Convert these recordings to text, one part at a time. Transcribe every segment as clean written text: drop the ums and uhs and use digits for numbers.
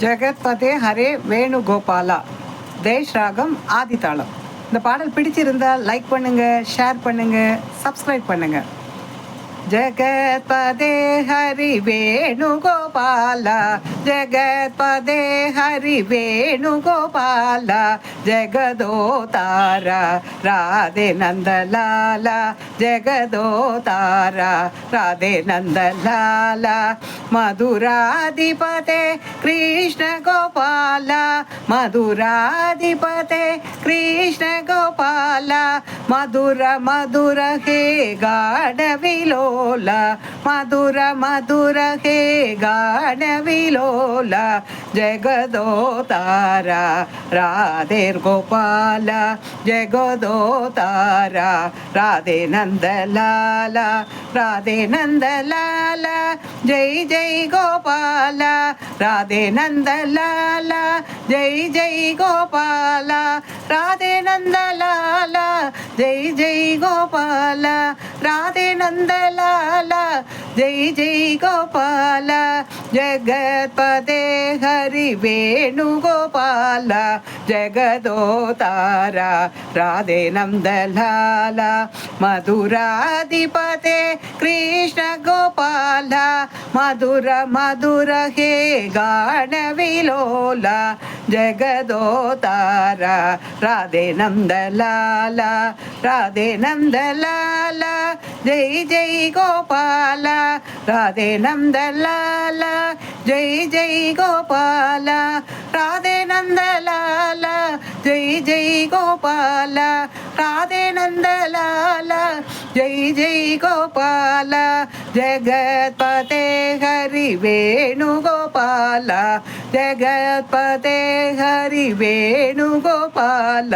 ஜெகத்பதே ஹரே வேணுகோபாலா. தேஷ் ராகம் ஆதிதாளம். இந்த பாடல் பிடிச்சிருந்தால் லைக் பண்ணுங்க, ஷேர் பண்ணுங்க, சப்ஸ்கிரைப் பண்ணுங்க. जगत्पदे हरि वेणुगोपाल, जगत्पदे हरि वेणुगोपाल, जगदोतार राधे नंदलाल, जगदोतार राधे नंदलाल, मधुराधिपते कृष्ण गोपाल, मधुराधिपते कृष्ण गोपाल, मधुर मधुर हे गाढविलो मधुर मधुर हे गाढविलोल, जगदोतार राधे गोपाल, जगदोतार राधे नंदलाल, राधे नंदलाल, जय जय गोपाल, राधे नंदलाल, जय जय गोपाल, राधे नंदलाल, जय जय गोपाल, राधे नंदलाल, जय जय गोपाल, जगत्पदे हरि वेणुगोपाल, जगदोतार राधे नंदलाल, मधुराधिपते कृष्ण गोपाल, मधुर मधुर हे गाढविलोल, जगदोतार राधे नंदलाल, राधे नंदलाल, जय जय गोपाल, राधे नंदलाल, जय जय गोपाल, राधे नंदलाल, जय जय गोपाल, राधे नंदलाल, जय जय गोपाल, जगत्पते हरि वेणुगोपाल, जगत्पते हरि वेणुगोपाल,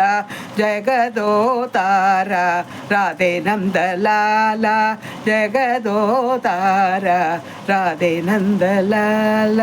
जगदोतार राधे नंदलाल, जगदोतार राधे नंदलाल.